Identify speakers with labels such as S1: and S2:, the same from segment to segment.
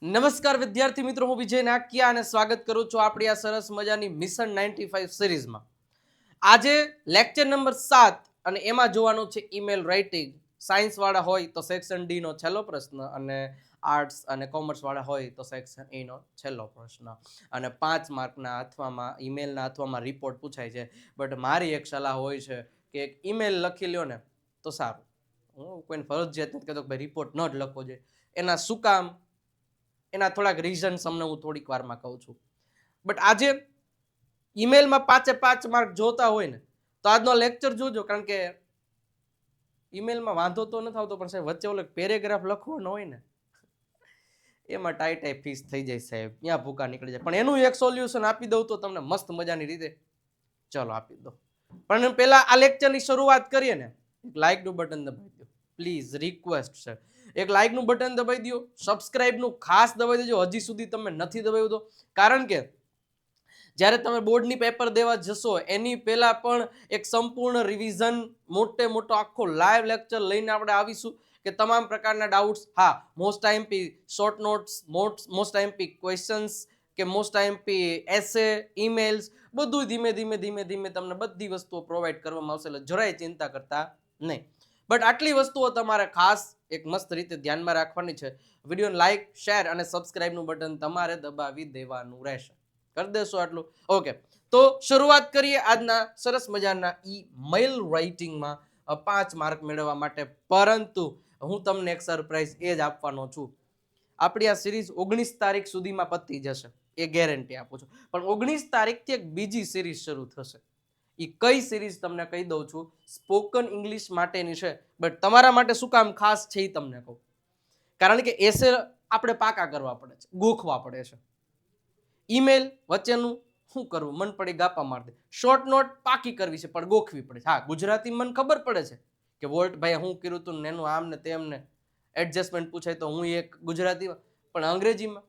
S1: નમસ્કાર વિદ્યાર્થી મિત્રો, હું વિજય નાકિયા અને સ્વાગત કરું છું આપણી આ સરસ મજાની મિશન 95 સિરીઝમાં. આજે લેક્ચર નંબર 7 અને એમાં જોવાનું છે ઈમેલ રાઇટિંગ. સાયન્સ વાળા હોય તો સેક્શન ડી નો છેલ્લો પ્રશ્ન અને આર્ટ્સ અને કોમર્સ વાળા હોય તો સેક્શન એ નો છેલ્લો પ્રશ્ન. અને 5 માર્કના અથવામાં ઈમેલના અથવામાં રિપોર્ટ પૂછાય છે. બટ મારી એક સલાહ હોય છે કે એક ઈમેલ લખી લ્યો ને તો સારું. હું કોઈને ફરજિયાત નથી કહેતો કે ભાઈ રિપોર્ટ ન જ લખવો જોઈએ. એના શું કામ, એના થોડાક રીઝન્સ અમને હું થોડીક વારમાં કહું છું. બટ આજે ઈમેલમાં 5 માર્ક જોતા હોય ને તો આજનો લેક્ચર જોજો, કારણ કે ઈમેલમાં વાંધો તો નથી આવતો, પણ સાહેબ વચ્ચે ઓલો પેરેગ્રાફ લખવાનો હોય ને એમાં ટાઈ ફીસ થઈ જાય સાહેબ, ત્યાં ભૂકા નીકળી જાય. પણ એનું એક સોલ્યુશન આપી દઉં તો તમને મસ્ત મજાની રીતે, ચલો આપી દો. પણ પહેલા આ લેક્ચરની શરૂઆત કરીએ ને, એક લાઈકનું બટન દબાવી દો પ્લીઝ, રિક્વેસ્ટ છે. એક લાઈકનું બટન દબાવી દો, સબસ્ક્રાઇબનું ખાસ દબાવી દેજો હજી સુધી તમે નથી દબાવ્યું તો. કારણ કે જ્યારે તમે બોર્ડની પેપર દેવા જશો એની પહેલા પણ એક સંપૂર્ણ રિવિઝન, મોટો આખો લાઈવ લેક્ચર લઈને આપણે આવીશું કે તમામ પ્રકારના ડાઉટ્સ, હા most IMP short notes, most IMP questions કે મોસ્ટ આઈએમપી એસે, ઈમેલ્સ, બધું ધીમે ધીમે તમને બધી વસ્તુઓ પ્રોવાઈડ કરવામાં આવશે, એટલે જરાય ચિંતા કરતા નહીં. બટ આટલી વસ્તુઓ તમારે ખાસ એક મસ્ત રીતે ધ્યાનમાં રાખવાની છે. વિડીયોને લાઈક, શેર અને સબસ્ક્રાઇબનું બટન તમારે દબાવી દેવાનું રહેશે. કરી દેશો આટલું? ઓકે, તો શરૂઆત કરીએ આજના સરસ મજાના ઈમેલ રાઇટિંગમાં 5 માર્ક મેળવવા માટે. પરંતુ હું તમને એક સરપ્રાઈઝ એ જ આપવાનો છું. આપણી આ સિરીઝ 19 તારીખ સુધીમાં પતી જશે, એ ગેરંટી આપું છું. પણ 19 તારીખથી એક બીજી સિરીઝ શરૂ થશે. એ કઈ સિરીઝ તમને કહી દઉં છું. સ્પોકન ઇંગ્લિશ માટેની છે, બટ તમારા માટે શું કામ ખાસ છે એ તમને કહું. કારણ કે એસે આપણે પાકા કરવા પડે છે, ગોખવા પડે છે. ઈમેલ વચ્ચેનું શું કરવું, મન પડી ગાપા માર દે. શોર્ટ નોટ પાકી કરવી છે પણ ગોખવી પડે છે. હા, ગુજરાતી મને ખબર પડે છે કે વોલ્ટ ભાઈ હું કર્યું હતું ને એનું આમ ને તેમને એડજસ્ટમેન્ટ પૂછાય તો હું એક ગુજરાતીમાં, પણ અંગ્રેજીમાં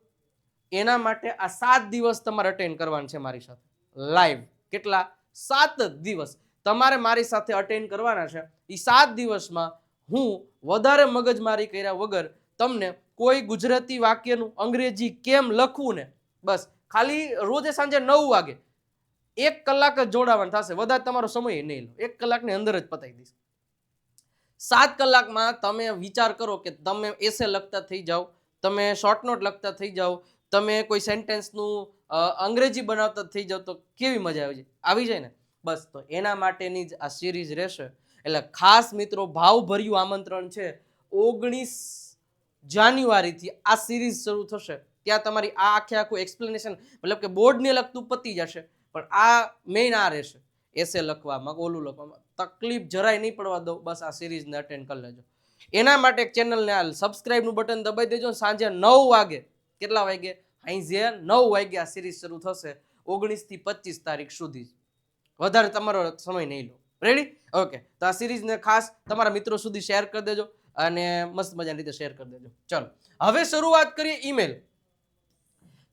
S1: એના માટે આ 7 દિવસ તમારે અટેન્ડ કરવાનું છે મારી સાથે લાઈવ. કેટલા? 7 દિવસ તમારે મારી સાથે અટેન્ડ કરવાના છે. એ 7 દિવસમાં હું વધારે મગજમારી કર્યા વગર તમને કોઈ ગુજરાતી વાક્યનું અંગ્રેજી કેમ લખવું ને, બસ ખાલી રોજે સાંજે 9 વાગે 1 કલાક જ જોડાવાનું થશે. વધારે તમારો સમય નહીં લો, 1 કલાકની અંદર જ પતાવી દઈશ. 7 કલાકમાં તમે વિચાર કરો કે તમે એસે લખતા થઈ જાઓ, તમે શોર્ટ નોટ લખતા થઈ જાઓ, તમે કોઈ સેન્ટેન્સનું અંગ્રેજી બનાવતા થઈ જાઓ તો કેવી મજા આવી જાય ને. બસ તો એના માટેની જ આ સિરીઝ રહેશે. એટલે ખાસ મિત્રો, ભાવભર્યું આમંત્રણ છે. 19 જાન્યુઆરીથી આ સિરીઝ શરૂ થશે. ત્યાં તમારી આ આખું એક્સપ્લેનેશન, મતલબ કે બોર્ડને લગતું પતી જશે, પણ આ મેઇન આ રહેશે. એસે લખવામાં, ઓલું લખવામાં તકલીફ જરાય નહીં પડવા દો. બસ આ સિરીઝને અટેન્ડ કરી લેજો. એના માટે ચેનલને સબસ્ક્રાઇબનું બટન દબાવી દેજો. સાંજે 9 વાગે, કેટલા વાગે? સાંજે 9 વાગે આ સિરીઝ શરૂ થશે 19 થી 25 તારીખ સુધી. વધારે તમારો સમય નહીં લો. રેડી? ઓકે, તો આ સિરીઝને ખાસ તમારા મિત્રો સુધી શેર કરી દેજો અને મસ્ત મજાની રીતે શેર કરી દેજો. ચલો હવે શરૂઆત કરીએ ઈમેલ.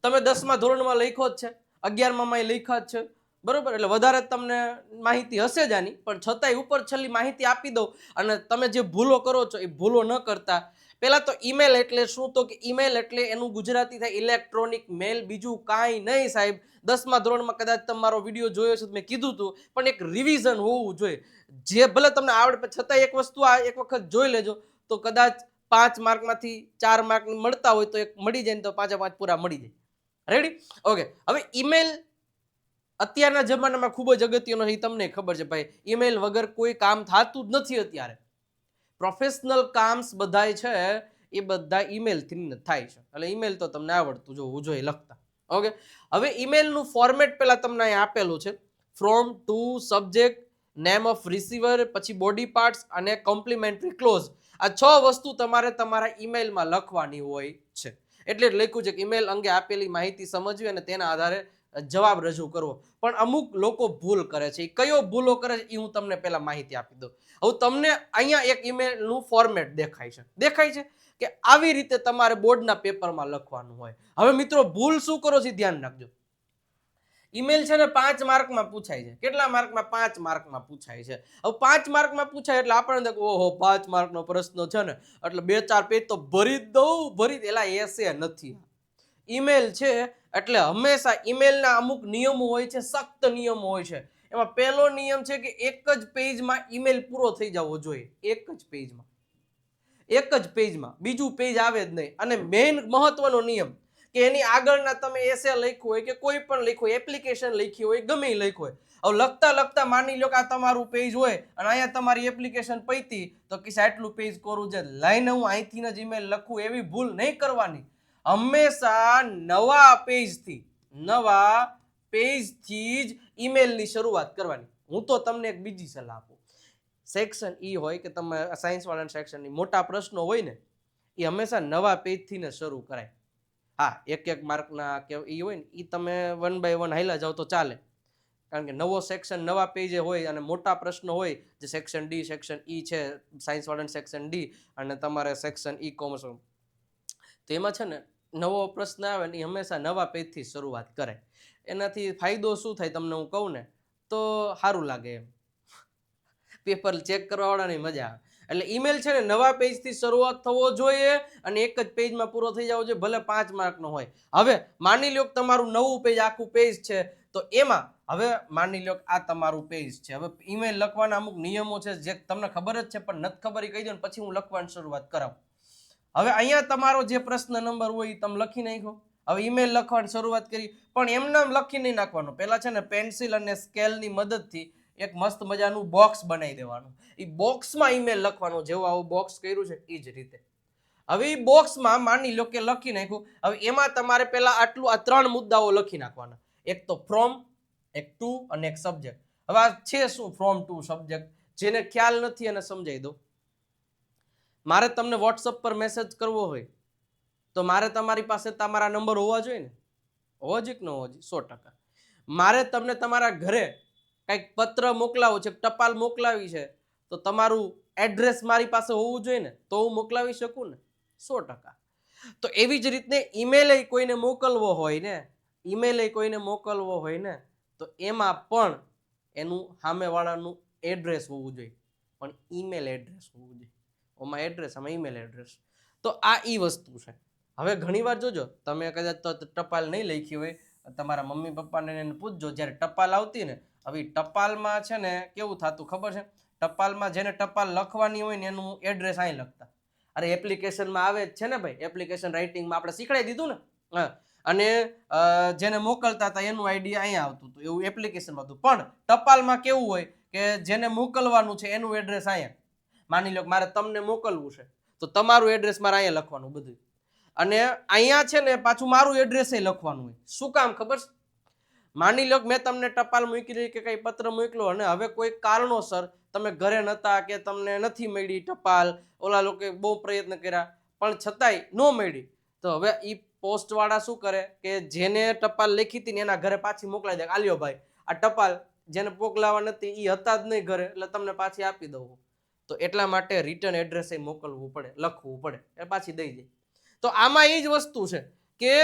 S1: તમે 10મા ધોરણમાં લખ્યો જ છે, 11માં લખ્યા જ છે, બરોબર? એટલે વધારે તમને માહિતી હશે જ આની, પણ છતાંય ઉપર છેલ્લી માહિતી આપી દઉં અને તમે જે ભૂલો કરો છો એ ભૂલો ન કરતા. પહેલા તો ઈમેલ એટલે શું? તો કે ઈમેલ એટલે એનું ગુજરાતી થાય ઇલેક્ટ્રોનિક મેલ, બીજું કાંઈ નહીં સાહેબ. 10મા ધોરણમાં કદાચ તમારો વિડીયો જોયો છે, મેં કીધું હતું, પણ એક રિવિઝન હોવું જોઈએ. જે ભલે તમને આવડે, છતાં એક વસ્તુ આ એક વખત જોઈ લેજો તો કદાચ 5 માર્કમાંથી 4 માર્ક મળતા હોય તો એક મળી જાય ને તો 5 પૂરા મળી જાય. રેડી? ઓકે, હવે ઈમેલ અત્યારના જમાનામાં ખૂબ જ અગત્યનો છે. તમને ખબર છે ભાઈ, ઈમેલ વગર કોઈ કામ થતું જ નથી અત્યારે. પ્રોફેશનલ કામ્સ બધાય છે એ બધા ઈમેલથી થાય છે. એટલે ઈમેલ તો તમને આવડતું જોવું જોઈએ લખતા. ઓકે, હવે ઈમેલનું ફોર્મેટ પહેલા તમને અહીં આપેલું છે. From, to, subject, name of receiver, પછી બોડી પાર્ટ્સ અને કોમ્પ્લિમેન્ટરી ક્લોઝ. આ 6 વસ્તુ તમારે તમારા ઈમેલમાં લખવાની હોય છે. એટલે જ લખ્યું છે કે ઈમેલ અંગે આપેલી માહિતી સમજવી અને તેના આધારે જવાબ રજૂ કરવો. પણ અમુક લોકો ભૂલ કરે છે. એ કયો ભૂલો કરે છે એ હું તમને પહેલા માહિતી આપી દઉં. હવે તમને અહીંયા એક ઈમેલનું ફોર્મેટ દેખાય છે કે આવી રીતે તમારે બોર્ડના પેપરમાં લખવાનું હોય. હવે મિત્રો, ભૂલ શું કરો છો ધ્યાન રાખજો. ઈમેલ છે ને 5 માર્કમાં પૂછાય છે. કેટલા માર્કમાં? 5 માર્કમાં પૂછાય છે. હવે 5 માર્કમાં પૂછાય એટલે આપણને ઓહો 5 માર્કનો પ્રશ્ન છે ને એટલે 2-4 પેજ તો ભરી જ દઉં. એલા એસે નથી, ઈમેલ છે એટલે હંમેશા ઈમેલના અમુક નિયમો હોય છે, સખ્ત નિયમો હોય છે. એમાં પહેલો નિયમ છે કે એક જ પેજમાં ઈમેલ પૂરો થઈ જવો જોઈએ, એક જ પેજમાં બીજું પેજ આવે જ નહીં. અને મેઇન મહત્વનો નિયમ કે એની આગળના તમે એસે લખ્યું હોય કે કોઈ પણ લખ્યું હોય, એપ્લિકેશન લખી હોય, ગમે લખ્યું હોય, હવે લખતા માની લો કે આ તમારું પેજ હોય અને અહીંયા તમારી એપ્લિકેશન પૈતી તો કિસ આટલું પેજ કોરું છે, લઈને હું અહીંથી જ ઈમેલ લખું, એવી ભૂલ નહીં કરવાની. હંમેશા નવા પેજથી જ ઈમેલની શરૂઆત કરવાની. હું તો તમને એક બીજી સલાહ આપું. સેક્શન ઈ હોય કે તમે સાયન્સ વાળાના સેક્શનની મોટા પ્રશ્નો હોય ને એ હંમેશા નવા પેજથી ને શરૂ કરાય. હા, એક માર્કના કે ઈ હોય ને એ તમે 1 by 1 હાલ્યા જાવ તો ચાલે, કારણ કે નવો સેક્શન નવા પેજે હોય અને મોટા પ્રશ્નો હોય, જે સેક્શન ડી, સેક્શન ઈ છે, સાયન્સ વાળાનું સેક્શન ડી અને તમારે સેક્શન ઈ કોમર્સ, તો એમાં છે ને નવો પ્રશ્ન આવે ને એ હંમેશા નવા પેજથી શરૂઆત કરે. એનાથી ફાયદો શું થાય તમને હું કહું ને તો સારું લાગે, એમ પેપર ચેક કરવા વાળાની મજા આવે. એટલે ઈમેલ છે ને નવા પેજથી શરૂઆત થવો જોઈએ અને એક જ પેજમાં પૂરો થઈ જવો જોઈએ, ભલે 5 માર્કનો હોય. હવે માની લો કે તમારું નવું પેજ, આખું પેજ છે, તો એમાં હવે માની લો કે આ તમારું પેજ છે. હવે ઈમેલ લખવાના અમુક નિયમો છે જે તમને ખબર જ છે પણ નથી ખબર, એ કહી દો ને પછી હું લખવાની શરૂઆત કરાવું. હવે અહીંયા તમારો જે પ્રશ્ન નંબર હોય એ તમે લખી નાખો. હવે ઈમેલ લખવાની શરૂઆત કરી, પણ એમને લખી નહીં નાખવાનું. પહેલા છે ને પેન્સિલ અને સ્કેલની મદદથી એક મસ્ત મજાનું બોક્સ બનાવી દેવાનું. એ બોક્સમાં ઈમેલ લખવાનું, જેવું આવું બોક્સ કર્યું છે એ જ રીતે. હવે એ બોક્સમાં માની લો કે લખી નાખ્યું. હવે એમાં તમારે પહેલા આ 3 મુદ્દાઓ લખી નાખવાના. એક તો ફ્રોમ, એક ટુ અને એક સબ્જેક્ટ. હવે આ છે શું ફ્રોમ ટુ સબ્જેક્ટ? જેને ખ્યાલ નથી એને સમજાવી દો. મારે તમને વોટ્સઅપ પર મેસેજ કરવો હોય તો મારે તમારી પાસે તમારા નંબર હોવા જોઈએ ને, હોવા જોઈએ કે ન હોવા જોઈએ? 100%. મારે તમને તમારા ઘરે કંઈક પત્ર મોકલાવો છે, ટપાલ મોકલાવી છે, તો તમારું એડ્રેસ મારી પાસે હોવું જોઈએ ને, તો હું મોકલાવી શકું ને, 100%. તો એવી જ રીતને ઈમેલ કોઈને મોકલવો હોય ને, તો એમાં પણ એનું સામેવાળાનું એડ્રેસ હોવું જોઈએ, પણ ઈમેલ એડ્રેસ હોવું જોઈએ. ઓમાં એડ્રેસ, આમાં ઈમેલ એડ્રેસ. તો આ ઈ વસ્તુ છે. હવે ઘણીવાર જોજો, તમે કદાચ તો ટપાલ નહીં લખી હોય, તમારા મમ્મી પપ્પાને એને પૂછજો, જ્યારે ટપાલ આવતી ને, હવે ટપાલમાં છે ને કેવું થતું ખબર છે? ટપાલમાં જેને ટપાલ લખવાની હોય ને એનું એડ્રેસ અહીં લખતા. અરે એપ્લિકેશનમાં આવે જ છે ને ભાઈ, એપ્લિકેશન રાઇટિંગમાં આપણે શીખડાવી દીધું ને. હા, અને જેને મોકલતા હતા એનું આઈડી અહીંયા આવતું હતું, એવું એપ્લિકેશનમાં હતું. પણ ટપાલમાં કેવું હોય કે જેને મોકલવાનું છે એનું એડ્રેસ અહીંયા. માની લો કે મારે તમને મોકલવું છે તો તમારું એડ્રેસ મારે અહીંયા લખવાનું બધું, અને અહીંયા છે ને પાછું મારું એડ્રેસ લખવાનું હોય. શું કામ ખબર છે? માની લો કે મેં તમને ટપાલ મોકલી કે કઈ પત્ર મોકલો અને હવે કોઈ કારણોસર તમે ઘરે નહોતા કે તમને નથી મળી ટપાલ, ઓલા લોકો બહુ પ્રયત્ન કર્યા પણ છતાંય ન મળી, તો હવે એ પોસ્ટ વાળા શું કરે કે જેને ટપાલ લખી હતી ને એના ઘરે પાછી મોકલાઈ દે. આલ્યો ભાઈ, આ ટપાલ જેને મોકલાવા નથી એ હતા જ નહીં ઘરે, એટલે તમને પાછી આપી દઉં. તો એટલા માટે રિટર્ન એડ્રેસ મોકલવું પડે, લખવું પડે, એ પાછી દઈ દે. તો આમાં એ જ વસ્તુ છે કે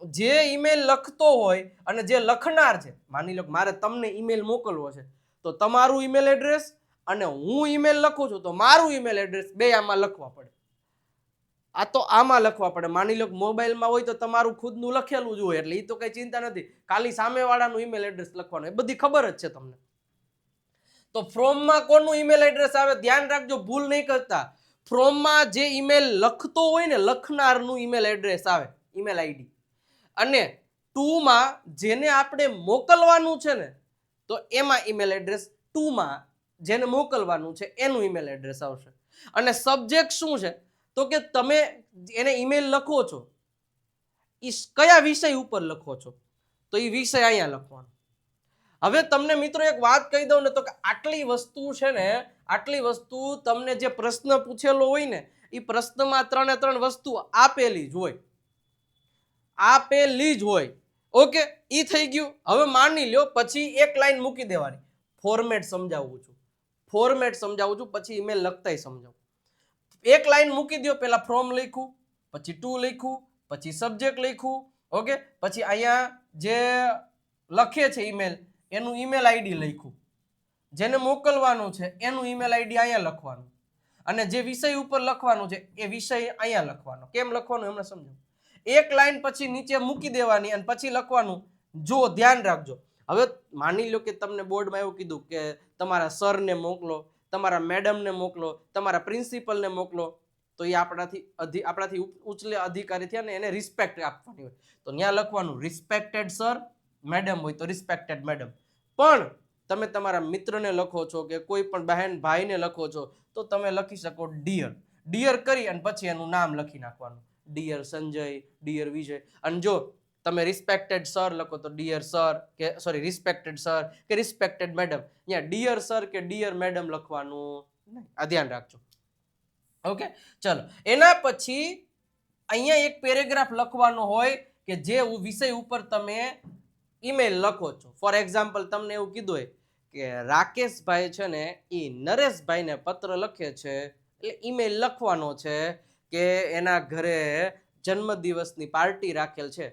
S1: જે ઈમેલ લખતો હોય અને જે લખનાર છે, માની લો કે મારે તમને ઈમેલ મોકલવો છે, તો તમારું ઈમેલ એડ્રેસ અને હું ઈમેલ લખું છું તો મારું ઈમેલ એડ્રેસ બે આમાં લખવા પડે. આ તો આમાં લખવા પડે. માની લો કે મોબાઈલમાં હોય તો તમારું ખુદનું લખેલું જ હોય, એટલે એ તો કઈ ચિંતા નથી, ખાલી સામેવાળાનું ઈમેલ એડ્રેસ લખવાનું, એ બધી ખબર જ છે તમને. તો ફ્રોમમાં કોનું ઈમેલ એડ્રેસ આવે ધ્યાન રાખજો, ભૂલ નહીં કરતા. ફ્રોમમાં જે ઈમેલ લખતો હોય ને લખનારનું ઈમેલ એડ્રેસ આવે, ઈમેલ આઈડી. અને ટુમાં જેને આપણે મોકલવાનું છે ને તો એમાં ઈમેલ એડ્રેસ, ટુમાં જેને મોકલવાનું છે એનું ઈમેલ એડ્રેસ આવશે. અને સબ્જેક્ટ શું છે તો કે તમે એને ઈમેલ લખો છો એ કયા વિષય ઉપર લખો છો, તો એ વિષય અહીંયા લખવાનો. હવે તમને મિત્રો એક વાત કહી દઉં ને, તો કે આટલી વસ્તુ છે ને, આટલી વસ્તુ તમને જે પ્રશ્ન પૂછેલો હોય ને એ પ્રશ્નમાં 3 વસ્તુ આપેલી જ હોય. ઓકે, ઈ થઈ ગયું. હવે માની લ્યો પછી એક લાઈન મૂકી દેવાની, ફોર્મેટ સમજાવું છું, પછી ઈમેલ લખતાય સમજાવું. એક લાઈન મૂકી દો, પહેલા ફ્રોમ લખ્યું, પછી ટુ લખ્યું, પછી સબ્જેક્ટ લખ્યું. ઓકે, પછી અહીંયા જે લખે છે ઈમેલ એનું ઈમેલ આઈડી લખ્યું, જેને મોકલવાનું છે એનું ઈમેલ આઈડી અહીંયા લખવાનું, અને જે વિષય ઉપર લખવાનું છે એ વિષય અહીંયા લખવાનો. કેમ લખવાનું એમને સમજાવું. એક લાઈન પછી નીચે મૂકી દેવાની અને પછી લખવાનું જો ધ્યાન રાખજો. હવે માની લો કે તમને બોર્ડમાં એવું કીધું કે તમારા સરને મોકલો, તમારા મેડમને મોકલો, તમારા પ્રિન્સિપલને મોકલો, તો એ આપણાથી ઉચ્ચ અધિકારી થયા ને એને રિસ્પેક્ટ આપવાની હોય, તો ત્યાં લખવાનું રિસ્પેક્ટેડ સર, મેડમ હોય તો રિસ્પેક્ટેડ મેડમ. પણ તમે તમારા મિત્રને લખો છો કે કોઈ પણ બહેન ભાઈને લખો છો તો તમે લખી શકો ડિયર. ડિયર કરી અને પછી એનું નામ લખી નાખવાનું, ડિયર સંજય, ડિયર વિજય. અને જો તમે રિસ્પેક્ટેડ સર લખો તો ડિયર સર કે સોરી રિસ્પેક્ટેડ સર કે રિસ્પેક્ટેડ મેડમ, અહીંયા ડિયર સર કે ડિયર મેડમ લખવાનું નહીં. આ ધ્યાન રાખજો. ઓકે, ચલો. એના પછી અહીંયા એક પેરેગ્રાફ લખવાનો હોય કે જે વિષય ઉપર તમે ઈમેલ લખો છો. ફોર એક્ઝામ્પલ તમને એવું કીધું હોય કે રાકેશભાઈ છે ને એ નરેશભાઈને પત્ર લખે છે, એટલે ઈમેલ લખવાનો છે કે એના ઘરે જન્મદિવસની પાર્ટી રાખેલ છે.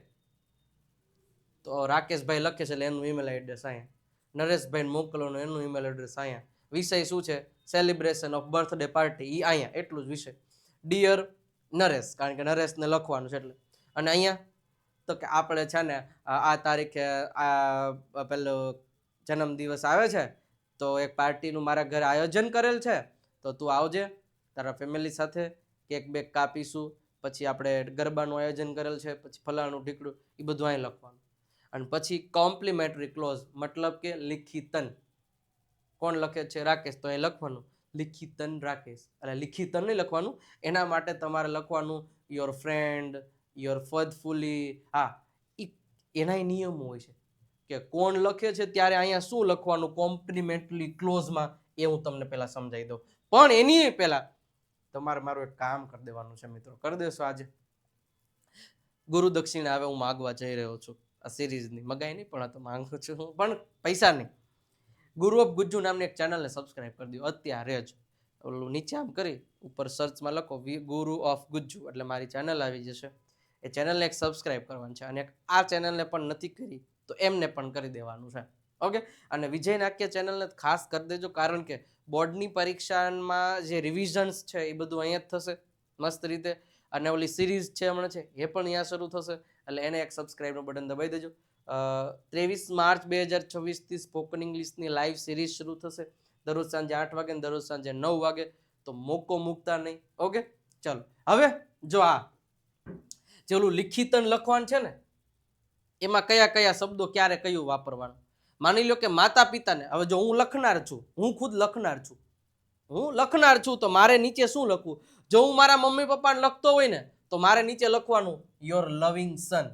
S1: તો રાકેશભાઈ લખે છે એટલે એનું ઈમેલ એડ્રેસ અહીંયા, નરેશભાઈને મોકલવાનું એનું ઈમેલ એડ્રેસ અહીંયા, વિષય શું છે સેલિબ્રેશન ઓફ બર્થડે પાર્ટી, એ અહીંયા એટલું જ વિષય. ડિયર નરેશ, કારણ કે નરેશને લખવાનું છે એટલે. અને અહીંયા તો કે આપણે છે ને આ તારીખે આ પેલો જન્મદિવસ આવે છે તો એક પાર્ટીનું મારા ઘરે આયોજન કરેલ છે, તો તું આવજે તારા ફેમિલી સાથે, કેક બેક કાપીશું, પછી આપણે ગરબાનું આયોજન કરેલ છે, પછી ફલાણું ઢીકડું, એ બધું અહીં લખવાનું. અને પછી કોમ્પ્લિમેન્ટરી ક્લોઝ, મતલબ કે લિખિતન. કોણ લખે છે રાકેશ, તો એ લખવાનું લિખિતન રાકેશ. એટલે લિખિતન નહીં લખવાનું, એના માટે તમારે લખવાનું યોર ફ્રેન્ડ, યોર ફર્થફુલી. હા, એના નિયમો હોય છે કે કોણ લખે છે ત્યારે અહીંયા શું લખવાનું કોમ્પ્લિમેન્ટરી ક્લોઝમાં, એ હું તમને પહેલા સમજાવી દઉં. પણ એની પહેલા તમારે મારું એક કામ કરી દેવાનું છે મિત્રો, કરી દેશો આજે? ગુરુ દક્ષિણા હવે હું માગવા જઈ રહ્યો છું, આ સિરીઝની મગાઈ નહીં પણ આ તો માંગુ છું હું, પણ પૈસા નહીં. ગુરુ ઓફ ગુજ્જુ નામની એક ચેનલને સબસ્ક્રાઇબ કરી દો અત્યારે જ. ઓલું નીચે આમ કરી ઉપર સર્ચમાં લખો ગુરુ ઓફ ગુજ્જુ એટલે મારી ચેનલ આવી જશે. એ ચેનલને એક સબસ્ક્રાઇબ કરવાની છે, અને આ ચેનલને પણ નથી કરી તો એમને પણ કરી દેવાનું છે. ઓકે, અને વિજય નાટ્ય ચેનલને ખાસ કરી દેજો, કારણ કે બોર્ડની પરીક્ષામાં જે રિવિઝન્સ છે એ બધું અહીંયા જ થશે મસ્ત રીતે. અને ઓલી સિરીઝ છે હમણાં છે એ પણ અહીંયા શરૂ થશે, એટલે એને એક સબસ્ક્રાઇબનું બટન દબાવી દેજો. 23 માર્ચ 2026 સ્પોકન ઇંગ્લિશની લાઈવ સિરીઝ શરૂ થશે, દરરોજ સાંજે 8 વાગે, દરરોજ સાંજે 9 વાગે, તો મોકો મૂકતા નહીં. ઓકે, ચાલો. હવે જો આ જે ઓલું લિખિતન લખવાનું છે ને, એમાં કયા કયા શબ્દો ક્યારે કયું વાપરવાનું. માની લો કે માતા પિતાને, હવે જો હું લખનાર છું, હું ખુદ લખનાર છું, તો મારે નીચે શું લખવું? જો હું મારા મમ્મી પપ્પાને લખતો હોય ને તો મારે નીચે લખવાનું યોર લવિંગ સન,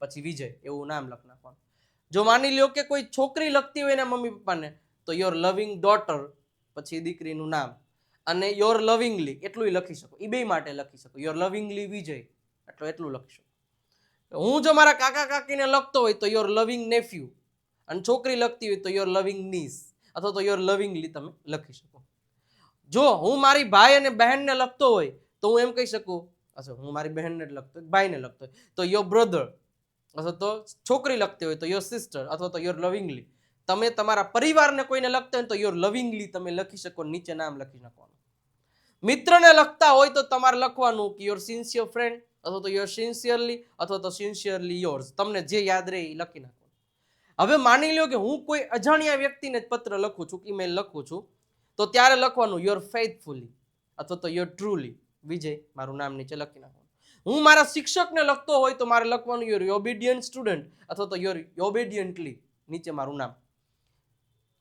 S1: પછી વિજય એવું નામ લખ નાખવાનું. જો માની લો કે કોઈ છોકરી લખતી હોય ને મમ્મી પપ્પાને તો યોર લવિંગ ડોટર, પછી દીકરીનું નામ, અને યોર લવિંગલી એટલું લખી શકો, એ બે માટે લખી શકો. યોર લવિંગલી વિજય એટલું લખી શકો. હું જો મારા કાકા કાકીને લખતો હોય તો યોર લવિંગ નેફ્યુ, અને છોકરી લખતી હોય તો યોર લવિંગ નીસ અથવા તો યોર લવિંગલી તમે લખી શકો. જો હું મારી ભાઈ અને બહેનને લખતો હોય તો હું એમ કહી શકું, અચ્છા હું મારી બહેનને લખતો હોય, ભાઈને લખતો હોય તો યોર બ્રધર, અથવા તો છોકરી લખતી હોય તો યોર સિસ્ટર અથવા તો યોર લવિંગલી. તમે તમારા પરિવારને કોઈને લખતા હોય તો યોર લવિંગલી તમે લખી શકો, નીચે નામ લખી નાખવાનું. મિત્રને લખતા હોય તો તમારે લખવાનું કે યોર સિન્સિયર ફ્રેન્ડ અથવા તો યોર સિન્સિયરલી અથવા તો સિન્સિયરલી યોર્સ, તમને જે યાદ રહે એ લખી નાખવાનું. હવે માની લો કે હું કોઈ અજાણ્યા વ્યક્તિને જ પત્ર લખું છું, ઈમેલ લખું છું, તો ત્યારે લખવાનું યોર ફેથફુલી અથવા તો યોર ટ્રુલી વિજય, મારું નામ નીચે લખી નાખવાનું. હું મારા શિક્ષકને લખતો હોય તો મારે લખવાનું યોર ઓબિડિયન્ટ સ્ટુડન્ટ અથવા તો યોર ઓબિડિયન્ટલી, નીચે મારું નામ.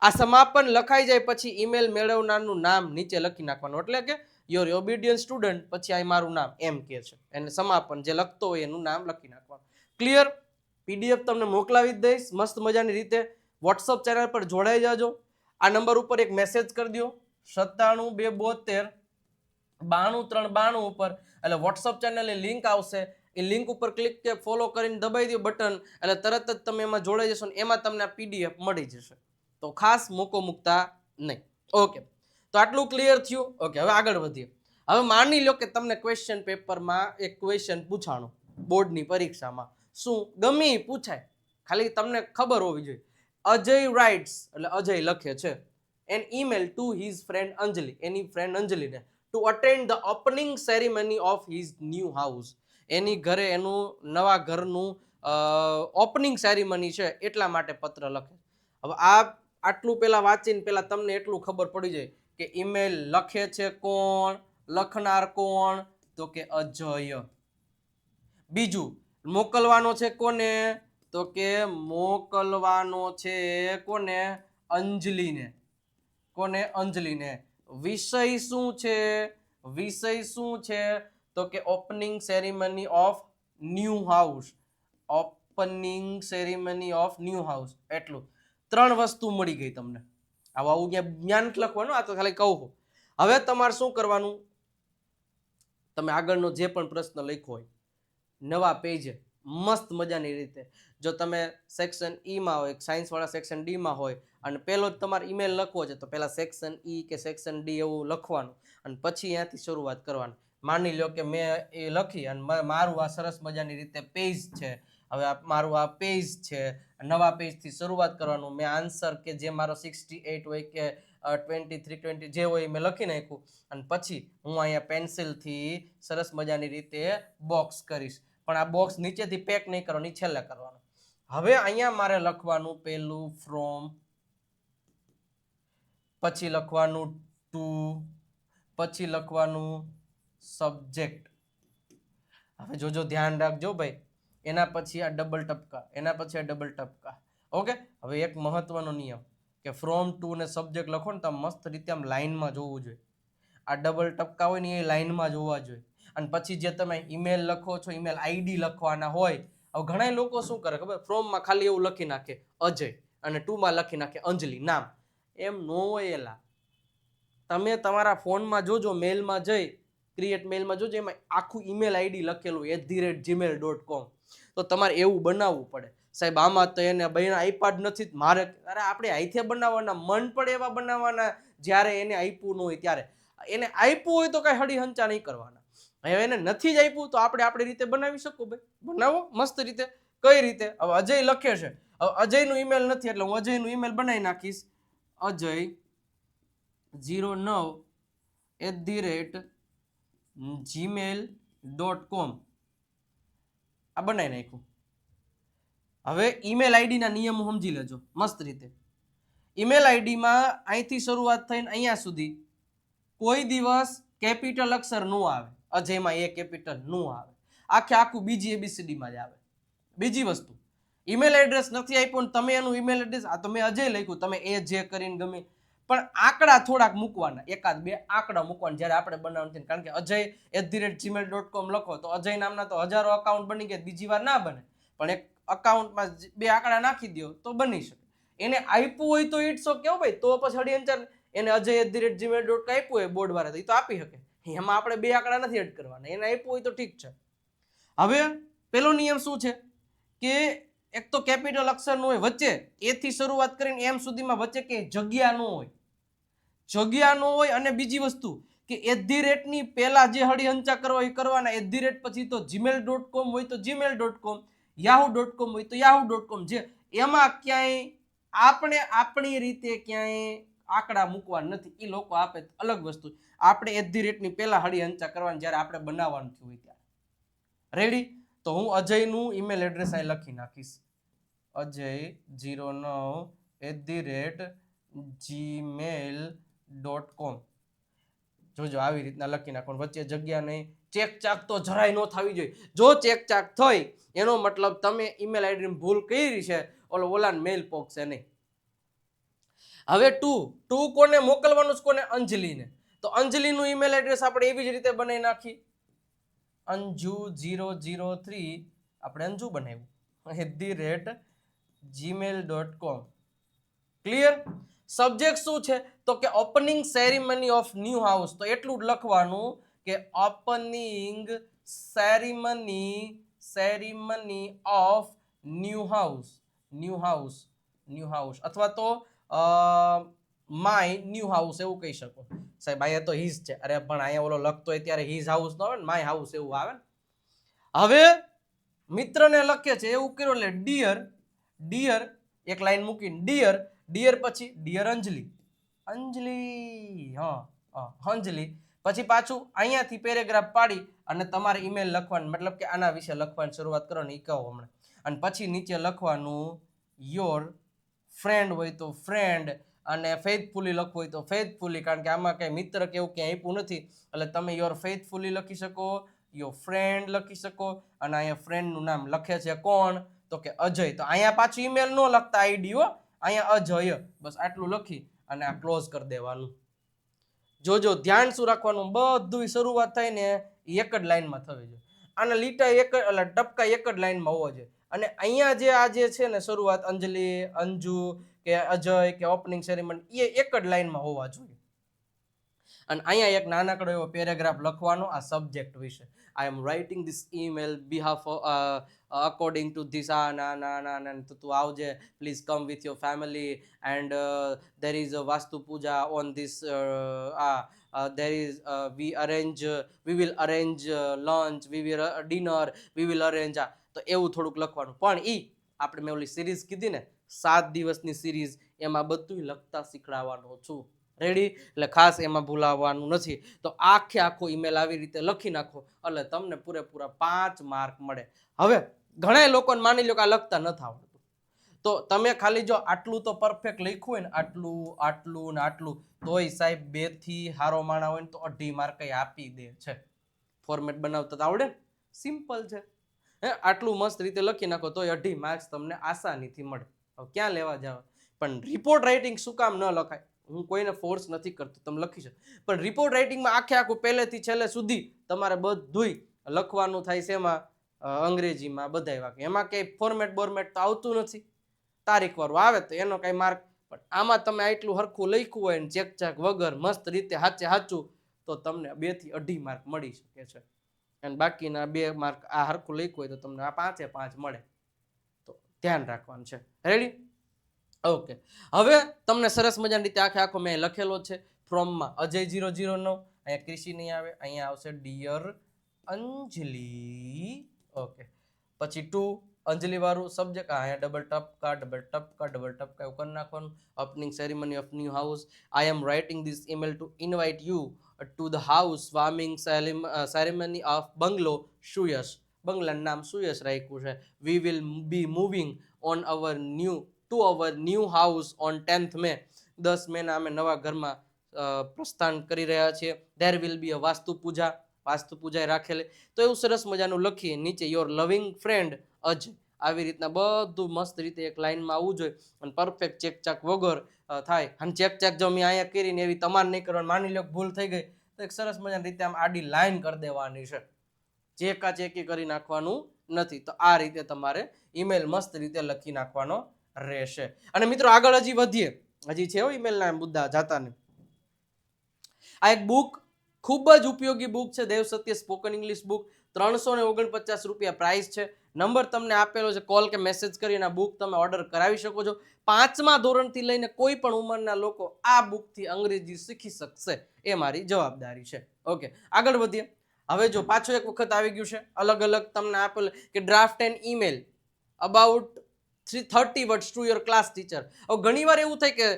S1: આ સમાપન લખાઈ જાય પછી ઈમેલ મેળવનારનું નામ નીચે લખી નાખવાનું, એટલે કે યોર ઓબિડિયન્ટ સ્ટુડન્ટ પછી આ મારું નામ એમ કે છે, એને સમાપન જે લખતો હોય એનું નામ લખી નાખવાનું. ક્લિયર? પીડીએફ તમને મોકલાવી જ દઈશ મસ્ત મજાની રીતે. વોટ્સઅપ ચેનલ પર જોડાઈ જાજો. આ નંબર ઉપર એક મેસેજ કરી દો 97 272 9392 ઉપર, એટલે વોટ્સઅપ ચેનલની લિંક આવશે. એ લિંક ઉપર ક્લિક કે ફોલો કરીને દબાઈ દો બટન, એટલે તરત જ તમે એમાં જોડાઈ જશો ને એમાં તમને આ પીડીએફ મળી જશે. તો ખાસ મોકો મૂકતા નહીં. ઓકે, તો આટલું ક્લિયર થયું. ઓકે, હવે આગળ વધીએ. હવે માની લો કે તમને ક્વેશ્ચન પેપરમાં એક ક્વેશ્ચન પૂછાણું બોર્ડની પરીક્ષામાં, શું ગમે એ પૂછાય, ખાલી તમને ખબર હોવી જોઈએ. અજય રાઇટ્સ, એટલે અજય લખે છે an email to his friend Anjali, એની ફ્રેન્ડ અંજલિને, to attend the opening ceremony of his new house. એની ઘરે એનું નવા ઘરનું ઓપનિંગ સેરેમની છે એટલા માટે પત્ર લખે. હવે આટલું પહેલા વાંચીને પહેલા તમને એટલું ખબર પડી જાય કે ઈમેલ લખે છે કોણ, લખનાર કોણ, તો કે અજય. બીજું, મોકલવાનો છે કોને, તો કે મોકલવાનો છે કોને, અંજલિને. કોને, અંજલિને. વિષય શું છે, વિષય શું છે, તો કે opening ceremony of new house. Opening ceremony of new house. એટલું 3 વસ્તુ મળી ગઈ તમને. આવું જ્ઞાન લખવાનું, આ તો ખાલી કહું. હવે તમારે શું કરવાનું, તમે આગળનો જે પણ પ્રશ્ન લખ્યો હોય નવા પેજે મસ્ત મજાની રીતે, જો તમે સેક્શન ઈ માં હોય, સાયન્સ વાળા સેક્શન ડી માં હોય અને પહેલો જ તમારે ઈમેલ લખવો છે તો પહેલા સેક્શન ઈ કે સેક્શન ડી એવું લખવાનું અને પછી ત્યાંથી શરૂઆત કરવાની. માની લો કે મેં એ લખી અને મારું આ સરસ મજાની રીતે પેજ છે. હવે મારું આ પેજ છે, નવા પેજથી શરૂઆત કરવાનું. મેં આન્સર કે જે મારો 68 હોય કે 23 20 જે હોય મેં લખી નાખ્યું અને પછી હું અહીંયા પેન્સિલથી સરસ મજાની રીતે બોક્સ કરીશ. પણ આ બોક્સ નીચેથી પેક નહીં કરવાનું, છેલ્લે કરવાનું. હવે અહીંયા મારે લખવાનું પહેલું ફ્રોમ, પછી લખવાનું ટુ, પછી લખવાનું સબ્જેક્ટ. હવે જોજો ધ્યાન રાખજો ભાઈ, એના પછી આ ડબલ ટપકા, એના પછી આ ડબલ ટપકા. ઓકે. હવે એક મહત્વનો નિયમ કે ફ્રોમ ટુ ને સબ્જેક્ટ લખો ને તો મસ્ત રીતે આમ લાઈનમાં જોવું જોઈએ. આ ડબલ ટપકા હોય ને એ લાઈનમાં જોવા જોઈએ. અને પછી જે તમે ઈમેલ લખો છો, ઈમેલ આઈડી લખવાના હોય. હવે ઘણા લોકો શું કરે ખબર, ફ્રોમમાં ખાલી એવું લખી નાખે અજય અને ટુમાં લખી નાખે અંજલિ નામ. એમ નો હોય એલા. તમે તમારા ફોનમાં જોજો, મેલમાં જઈ ક્રિએટ મેલમાં જોજો, એમાં આખું ઈમેલ આઈડી લખેલું @gmail.com. તો તમારે એવું બનાવવું પડે. સાહેબ આમાં તો એને બહેના આપ્યા જ નથી, મારે અરે આપણે હાથે બનાવવાના, મન પડે એવા બનાવવાના, જ્યારે એને આપ્યું ન હોય ત્યારે. એને આપ્યું હોય તો કઈ હળી હંચા નહીં કરવાના. હવે એને નથી જ આપ્યું તો આપણે આપણી રીતે બનાવી શકો ભાઈ, બનાવો મસ્ત રીતે. કઈ રીતે? હવે અજય લખે છે, હવે અજયનું ઈમેલ નથી એટલે હું અજયનું ઈમેલ બનાવી નાખીશ અજય 09@gmail.com. આ બનાવી નાખ્યું. હવે ઈમેલ આઈડીના નિયમો સમજી લેજો મસ્ત રીતે. ઈમેલ આઈડીમાં અહીંથી શરૂઆત થઈને અહીંયા સુધી કોઈ દિવસ કેપિટલ અક્ષર નો આવે. અજયમાં એ કેપિટલ નો આવે. આખું બીજી એબીસીડીમાં જ આવે. બીજી વસ્તુ, ઈમેલ એડ્રેસ નથી આપ્યું તમે એનું ઈમેલ એડ્રેસ, આ તમે અજય લખ્યું, તમે એ જે કરીને ગમે, પણ આંકડા થોડાક મૂકવાના, 1-2 આંકડા મૂકવાના જ્યારે આપણે બનાવવાનું છે. કારણ કે અજય @gmail.com લખો તો અજય નામના તો હજારો અકાઉન્ટ બની ગયા, બીજી વાર ના બને. પણ એક અકાઉન્ટમાં 2 આંકડા નાખી દો તો બની શકે. એને આપ્યું હોય તો ઇટ્સ ઓકે ભાઈ, તો પછી હડિયંચર એને અજય@gmail.com આપ્યું હોય બોર્ડ વાળા તો આપી શકે. એમાં આપણે 2 આંકડા નથી એડ કરવાના. એને આપ્યું હોય તો ઠીક છે. હવે પેલો નિયમ શું છે કે એક તો કેપિટલ અક્ષર નો હોય વચ્ચે, એ થી શરૂઆત કરીને એમ સુધીમાં વચ્ચે કે જગ્યા નો હોય, જગ્યા નો હોય. અને બીજી વસ્તુ કે @ ની પહેલા જે હળી હંચા કરવા એ કરવાના, @ પછી તો gmail.com હોય તો gmail.com, yahoo.com હોય તો yahoo.com. જે એમાં ક્યાંય આપણે આપણી રીતે ક્યાંય આંકડા મૂકવા નથી, એ લોકો આપે અલગ વસ્તુ. આપણે @ ની પહેલા હળી હંચા કરવાની જ્યારે આપણે બનાવવાનું થયું હોય ત્યારે. રેડી? તો હું અજયનું ઈમેલ એડ્રેસ અહીં લખી નાખીશ અજય09@gmail.com. જોજો આવી રીતના લખી નાખવાનું, વચ્ચે જગ્યા નહીં. ચેક ચાક તો જરાય ન થવી જોઈએ. જો ચેક ચાક થઈ એનો મતલબ તમે ઈમેલ આઈડીની ભૂલ કરી છે, ઓલાને મેલ પોકશે નહીં. હવે ટુ કોને મોકલવાનું છે? કોને? અંજલિને. તો અંજલિનું ઈમેલ એડ્રેસ આપણે એવી જ રીતે બનાવી નાખી. અંજુ003 આપણે અંજુ બનાવ્યું @gmail.com. ક્લિયર? સબ્જેક્ટ શું છે તો કે opening ceremony of new house. તો એટલું જ લખવાનું કે opening ceremony of new house અથવા તો માય ન્યૂ હાઉસ એવું કહી શકો. સાહેબ અહીંયા તો હીઝ છે, અરે પણ અહીંયા ઓલો લખતો હોય ત્યારે હીઝ હાઉસ ન આવે ને, માય હાઉસ એવું આવે ને. હવે મિત્રને લખે છે એવું કર્યું એટલે ડિયર એક લાઈન મૂકીને ડિયર પછી ડિયર અંજલિ, અંજલિ પછી પાછું અહીંયાથી પેરેગ્રાફ પાડી અને તમારે ઈમેલ લખવાનું, મતલબ કે આના વિશે લખવાની શરૂઆત કરો ને એ કહો હમણાં. અને પછી નીચે લખવાનું યોર ફ્રેન્ડ હોય તો ફ્રેન્ડ, અને ફેથફુલી લખવું હોય તો ફેથફુલી, કારણ કે આમાં કંઈ મિત્ર કે એવું ક્યાંય આપ્યું નથી, એટલે તમે યોર ફેથફુલી લખી શકો, યોર ફ્રેન્ડ લખી શકો. અને અહીંયા ફ્રેન્ડનું નામ લખે છે કોણ, તો કે અજય. તો અહીંયા પાછું ઈમેલ ન લખતા આઈડી હો, અહીંયા અજય, બસ આટલું લખી અને આ ક્લોઝ કરી દેવાનું. જોજો ધ્યાન શું રાખવાનું, બધું શરૂઆત થાય ને એ એક જ લાઈનમાં થવી જોઈએ. આના લીટા એક એટલે ટપકા એક જ લાઈનમાં હોવો જોઈએ. અને અહીંયા જે આ જે છે ને શરૂઆત અંજલિ, અંજુ કે અજય કે ઓપનિંગ સેરેમની એ એક જ લાઈનમાં હોવા જોઈએ. અને અહીંયા એક નાનકડો એવો પેરેગ્રાફ લખવાનો આ સબ્જેક્ટ વિશે. I am writing this email behalf according to this તો તું આવજે, please come with your family, and there is a vastu puja on this, there is we will arrange lunch, we will dinner, we will arrange તો એવું થોડુંક લખવાનું. પણ આપણે મેં ઓલી સિરીઝ કીધી ને 7 દિવસની સિરીઝ, એમાં બધું લખતા શીખડાવવાનો છું. રેડી? એટલે ખાસ એમાં ભૂલાવવાનું નથી. તો આખો ઈમેલ આવી રીતે લખી નાખો એટલે તમને પૂરેપૂરા 5 માર્ક મળે. હવે ઘણા લોકોને માની લો કે આ લખતા નથી આવડતું, તો તમે ખાલી જો આટલું તો પરફેક્ટ લખ્યું હોય ને, આટલું આટલું ને આટલું, તોય સાહેબ 2 થી હારો માણા હોય ને તો 2.5 માર્ક આપી દે છે. ફોર્મેટ બનાવતા આવડે, સિમ્પલ છે. આટલું મસ્ત રીતે લખી નાખો તોય 2.5 માર્ક્સ તમને આસાનીથી મળે. હવે ક્યાં લેવા જાવ? પણ રિપોર્ટ રાઇટિંગ શું કામ ન લખાય? હું કોઈને ફોર્સ નથી કરતો, તમે લખી શકો, પણ રિપોર્ટ રાઇટિંગમાં આખું પહેલેથી છેલ્લે સુધી તમારે બધુંય લખવાનું થાય છે. એમાં અંગ્રેજીમાં બધાય વાક્ય, એમાં કંઈ ફોર્મેટ બોર્મેટ તો આવતું નથી. તારીખ વાળું આવે તો એનો કઈ માર્ક, પણ આમાં તમે આટલું હરખું લખ્યું હોય ને ચેક વગર મસ્ત રીતે સાચું, તો તમને 2 થી 2.5 માર્ક મળી શકે છે. અને બાકીના 2 માર્ક આ હરખું લખ્યું હોય તો તમને આ 5 મળે. તો ધ્યાન રાખવાનું છે. રેડી? ઓકે. હવે તમને સરસ મજાની રીતે આખો મેં લખેલો છે. ફ્રોમમાં અજય 009, અહીંયા ક્રિશી નહીં આવે, અહીંયા આવશે ડિયર અંજલિ. ઓકે. પછી 2 અંજલિ વાળું સબ્જેક્ટ, અહીંયા ડબલ ટપકા એવું કરી નાખવાનું. Opening ceremony of new house, I am writing this email to invite you to the house warming ceremony of bungalow Suyash. બંગલાનું નામ સુયશ રાખ્યું છે. We will be moving on our new house on 10th May. 10 મેના અમે નવા ઘરમાં પ્રસ્થાન કરી રહ્યા છીએ. ધેર વિલ બી અ વાસ્તુ પૂજા રાખેલી. તો એવું સરસ મજાનું લખીએ નીચે યોર લવિંગ ફ્રેન્ડ અજય. આવી રીતના બધું મસ્ત રીતે એક લાઈનમાં આવવું જોઈએ અને પરફેક્ટ ચેકચાક વગર થાય. અને ચેકચાક જો મેં અહીંયા કરીને એવી તમારે નહીં કરવાની, માની લો ભૂલ થઈ ગઈ તો એક સરસ મજાની રીતે આમ આડી લાઈન કરી દેવાની છે. ચેકી કરી નાખવાનું નથી. તો આ રીતે તમારે ઈમેલ મસ્ત રીતે લખી નાખવાનો રહેશે. અને મિત્રો આગળ હજી વધીએ, હજી છે ઈમેલના મુદ્દા જાતા ને. આ એક બુક ખૂબ જ ઉપયોગી બુક છે, દેવ સત્ય સ્પોકન ઇંગ્લિશ બુક. 349 રૂપિયા પ્રાઇસ છે. નંબર તમને આપેલો છે, કોલ કે મેસેજ કરીને આ બુક તમે ઓર્ડર કરાવી શકો છો. 5મા ધોરણથી લઈને કોઈ પણ ઉંમરના લોકો આ બુકથી અંગ્રેજી શીખી શકશે, એ મારી જવાબદારી છે. ઓકે, આગળ વધીએ. હવે જો પાછું એક વખત આવી ગયું છે, અલગ અલગ તમને આપેલ કે draft an email about 30 words to your class teacher. હવે ઘણી વાર એવું થાય કે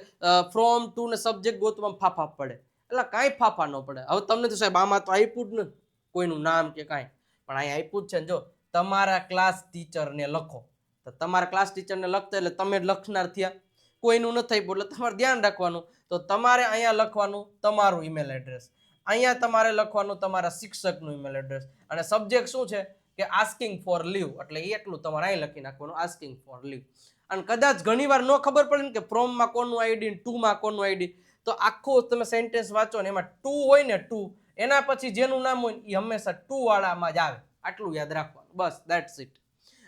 S1: ફ્રોમ ટુ ને સબ્જેક્ટ ગોતવામાં ફાફા પડે, એટલે કાંઈ ફાફા ન પડે. હવે તમને તો સાહેબ આમાં તો આપ્યું જ નથી કોઈનું નામ કે કાંઈ, પણ અહીં આપ્યું જ છે ને. જો તમારા ક્લાસ ટીચરને લખો, તો તમારા ક્લાસ ટીચરને લખતા એટલે તમે જ લખનાર થયા, કોઈનું નથી આપ્યું એટલે તમારે ધ્યાન રાખવાનું. તો તમારે અહીંયા લખવાનું તમારું ઈમેલ એડ્રેસ, અહીંયા તમારે લખવાનું તમારા શિક્ષકનું ઈમેલ એડ્રેસ, અને સબ્જેક્ટ શું છે કે આસ્કિંગ ફોર લીવ, એટલે એટલું તમારે અહીં લખી નાખવાનું, આસ્કિંગ ફોર લીવ. અને કદાચ ઘણી વાર ન ખબર પડે ને કે ફ્રોમમાં કોનું આઈડી, ટુમાં કોનું આઈડી, તો આખું તમે સેન્ટેન્સ વાંચો ને એમાં 2 હોય ને 2, એના પછી જેનું નામ હોય એ હંમેશા 2 વાળામાં જ આવે. આટલું યાદ રાખવાનું, બસ, that's it.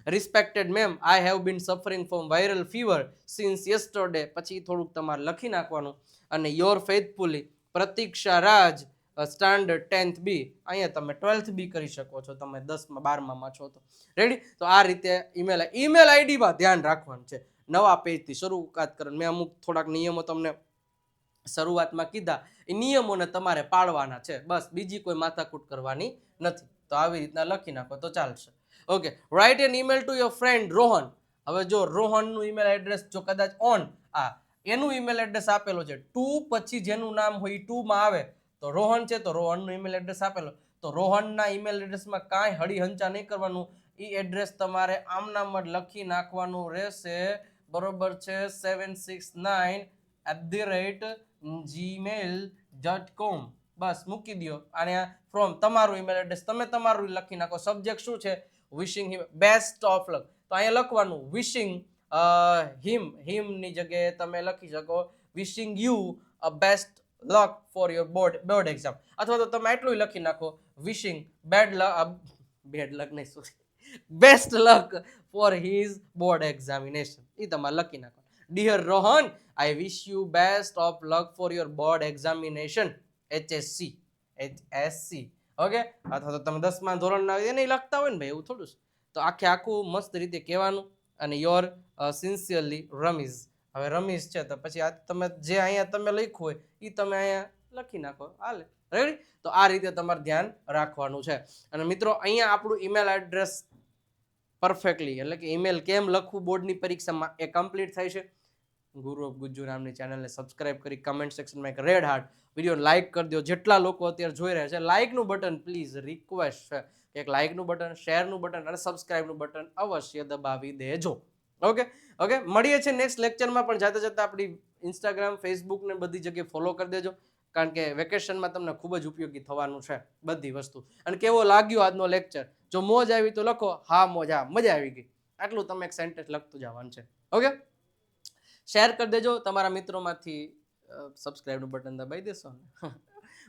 S1: Respected ma'am, I have been suffering from viral fever since yesterday, પછી થોડુંક તમારે લખી નાખવાનું. અને your faithfully Pratiksha Raj, standard 10th B. અહીંયા તમે 12th B કરી શકો છો, તમે 10માં 12માં છો તો. રેડી? તો આ રીતે ઈમેલ આઈડીમાં ધ્યાન રાખવાનું છે. નવા પેજથી શરૂઆત કરવાની. મેં અમુક થોડાક નિયમો તમને શરૂઆતમાં કીધા, એ નિયમોને તમારે પાળવાના છે, બસ, બીજી કોઈ માથાકૂટ કરવાની નથી. તો આવી રીતના લખી નાખો તો ચાલશે. Okay, write an email to your friend Rohan. હવે જો રોહનનું ઈમેલ એડ્રેસ જો કદાચ એનું ઈમેલ એડ્રેસ આપેલો છે 2 પછી જેનું નામ હોય 2માં આવે તો રોહન છે તો રોહનનું ઈમેલ એડ્રેસ આપેલો, તો રોહનના ઈમેલ એડ્રેસમાં કાંઈ હળી હંચા નહીં કરવાનું. એ એડ્રેસ તમારે આમનામ જ લખી નાખવાનું રહેશે. બરોબર છે, 769@gmail.com. બસ મૂકી દો. અને ફ્રોમ તમારું ઈમેલ એડ્રેસ તમે તમારું લખી નાખો. સબ્જેક્ટ શું છે? વિશિંગ હિમ બેસ્ટ ઓફ લક. તો અહીંયા લખવાનું વિશિંગ હિમની જગ્યાએ તમે લખી શકો wishing you a best luck for your board exam. અથવા તો તમે એટલું લખી નાખો વિશિંગ બેડ લક નહીં, sorry, best luck for his board examination. એ તમારે લખી નાખો. Dear Rohan, I wish you best of luck for your board examination HSC. ઓકે. અથવા તો તમે 10મા ધોરણના એને લખતા હોય ને ભાઈ, એવું થોડું છે. તો આખું મસ્ત રીતે કહેવાનું. અને યોર સિન્સિયરલી રમીઝ. હવે રમીઝ છે તો પછી આ તમે જે અહીંયા તમે લખ્યું હોય એ તમે અહીંયા લખી નાખો, હાલે. રેડી? તો આ રીતે તમારે ધ્યાન રાખવાનું છે. અને મિત્રો અહીંયા આપણું ઈમેલ એડ્રેસ પરફેક્ટલી, એટલે કે ઈમેલ કેમ લખવું બોર્ડની પરીક્ષામાં એ કમ્પ્લીટ થાય છે. ગુરુ ઓફ ગુજ્જુ નામની ચેનલને સબસ્ક્રાઇબ કરી કમેન્ટ સેક્શનમાં એક રેડ હાર્ટ વિડીયો લાઇક કરી દો. જેટલા લોકો અત્યારે જોઈ રહ્યા છે, લાઇકનું બટન પ્લીઝ રિક્વેસ્ટ છે, એક લાઇકનું બટન, શેરનું બટન અને સબસ્ક્રાઇબનું બટન અવશ્ય દબાવી દેજો. ઓકે. મળીએ છીએ નેક્સ્ટ લેક્ચરમાં. પણ જાતે જાતે આપણી ઇન્સ્ટાગ્રામ, ફેસબુક ને બધી જગ્યાએ ફોલો કરી દેજો, કારણ કે વેકેશનમાં તમને ખૂબ જ ઉપયોગી થવાનું છે બધી વસ્તુ. અને કેવો લાગ્યો આજનો લેક્ચર? જો મોજ આવી તો લખો હા મોજ, હા મજા આવી ગઈ. આટલું તમે એક સેન્ટેન્સ લખતું જવાનું છે. ઓકે. શેર કરી દેજો તમારા મિત્રોમાંથી. સબસ્ક્રાઇબનું બટન દબાવી દેશો.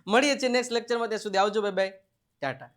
S1: મળીએ છીએ નેક્સ્ટ લેક્ચરમાં. ત્યાં સુધી આવજો. Bye bye, Tata.